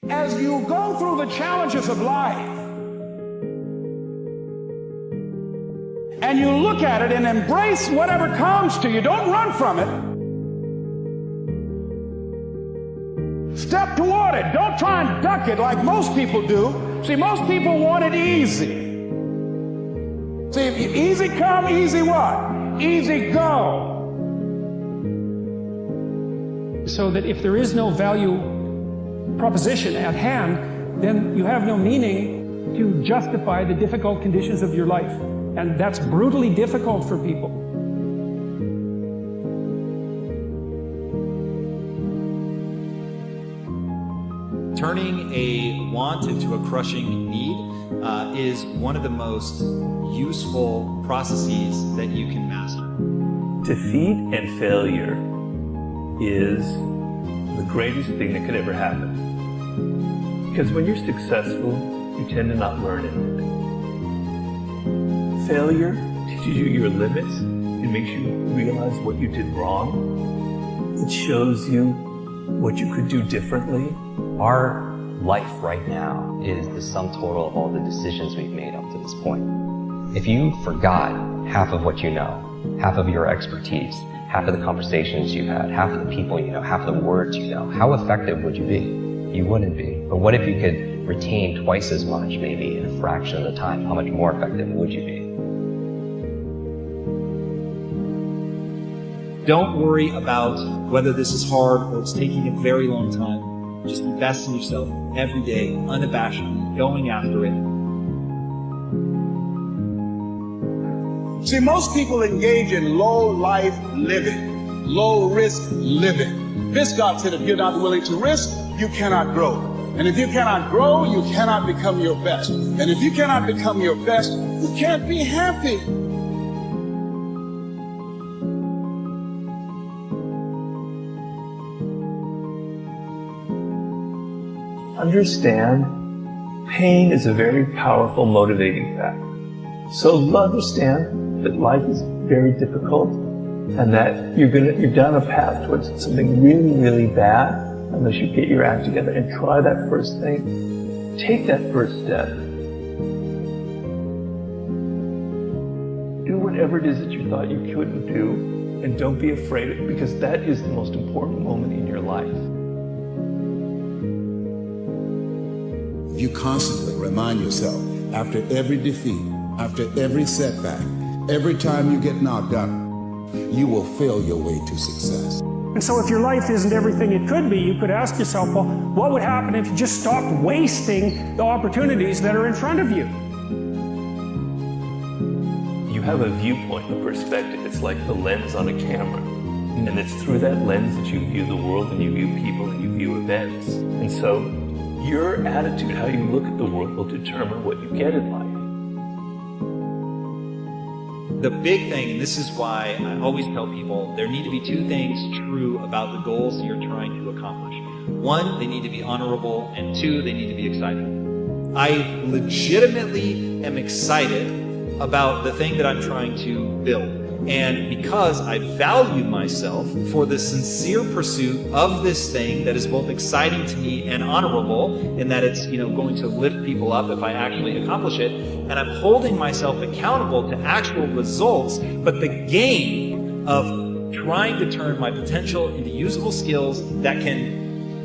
As you go through the challenges of life, and you look at it and embrace whatever comes to you, don't run from it. Step toward it. Don't try and duck it like most people do. See, most people want it easy. See, easy come, easy what? Easy go. So that if there is no value proposition at hand, then you have no meaning to justify the difficult conditions of your life. And that's brutally difficult for people. Turning a want into a crushing need is one of the most useful processes that you can master. Defeat and failure is the greatest thing that could ever happen. Because when you're successful, you tend to not learn anything. Failure teaches you your limits. It makes you realize what you did wrong. It shows you what you could do differently. Our life right now is the sum total of all the decisions we've made up to this point. If you forgot half of what you know, half of your expertise, half of the conversations you had, half of the people you know, half of the words you know, how effective would you be? You wouldn't be. But what if you could retain twice as much, maybe in a fraction of the time? How much more effective would you be? Don't worry about whether this is hard or it's taking a very long time. Just invest in yourself every day, unabashedly, going after it. See, most people engage in low life living, low risk living. This God said, if you're not willing to risk, you cannot grow. And if you cannot grow, you cannot become your best. And if you cannot become your best, you can't be happy. Understand, pain is a very powerful motivating factor. So understand that life is very difficult and that you're down a path towards something really, really bad unless you get your act together and try that first thing. Take that first step. Do whatever it is that you thought you couldn't do, and don't be afraid of it, because that is the most important moment in your life. You constantly remind yourself, after every defeat, after every setback, every time you get knocked out, you will fail your way to success. And so if your life isn't everything it could be, you could ask yourself, well, what would happen if you just stopped wasting the opportunities that are in front of you? You have a viewpoint, a perspective. It's like the lens on a camera. And it's through that lens that you view the world, and you view people, and you view events. And so your attitude, how you look at the world, will determine what you get in life. The big thing, and this is why I always tell people, there need to be two things true about the goals that you're trying to accomplish. One, they need to be honorable, and two, they need to be exciting. I legitimately am excited about the thing that I'm trying to build. And because I value myself for the sincere pursuit of this thing that is both exciting to me and honorable, in that it's, going to lift people up if I actually accomplish it, and I'm holding myself accountable to actual results, but the game of trying to turn my potential into usable skills that can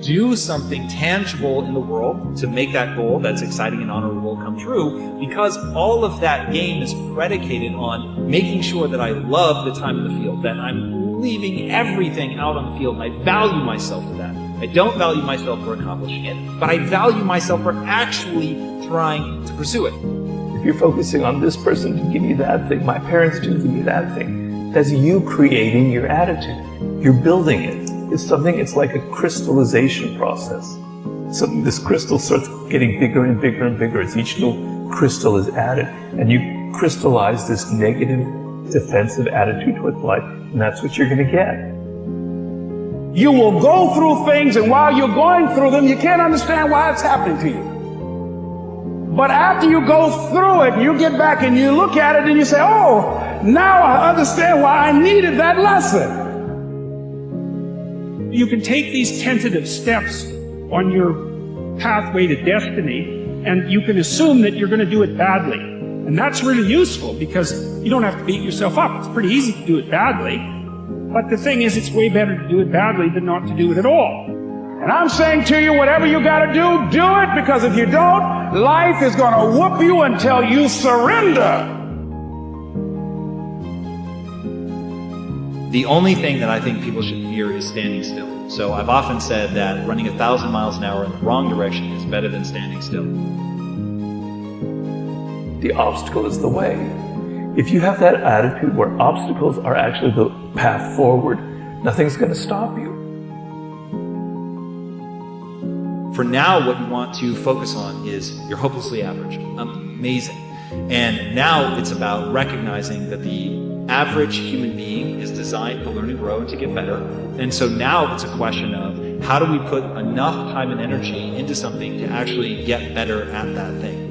do something tangible in the world to make that goal that's exciting and honorable come true, because all of that game is predicated on making sure that I love the time in the field, that I'm leaving everything out on the field, and I value myself for that. I don't value myself for accomplishing it, but I value myself for actually trying to pursue it. If you're focusing on this person to give you that thing, my parents didn't give me that thing, that's you creating your attitude. You're building it. It's like a crystallization process. This crystal starts getting bigger and bigger and bigger as each little crystal is added. And you crystallize this negative, defensive attitude towards life, and that's what you're going to get. You will go through things, and while you're going through them, you can't understand why it's happening to you. But after you go through it, you get back and you look at it and you say, oh, now I understand why I needed that lesson. You can take these tentative steps on your pathway to destiny, and you can assume that you're going to do it badly. And that's really useful because you don't have to beat yourself up. It's pretty easy to do it badly. But the thing is, it's way better to do it badly than not to do it at all. And I'm saying to you, whatever you got to do it, because if you don't, life is going to whoop you until you surrender. The only thing that I think people should fear is standing still. So I've often said that running 1,000 miles an hour in the wrong direction is better than standing still. The obstacle is the way. If you have that attitude where obstacles are actually the path forward, nothing's going to stop you. For now, what you want to focus on is you're hopelessly average. Amazing. And now it's about recognizing that the average human being is designed to learn and grow and to get better. And so now it's a question of how do we put enough time and energy into something to actually get better at that thing.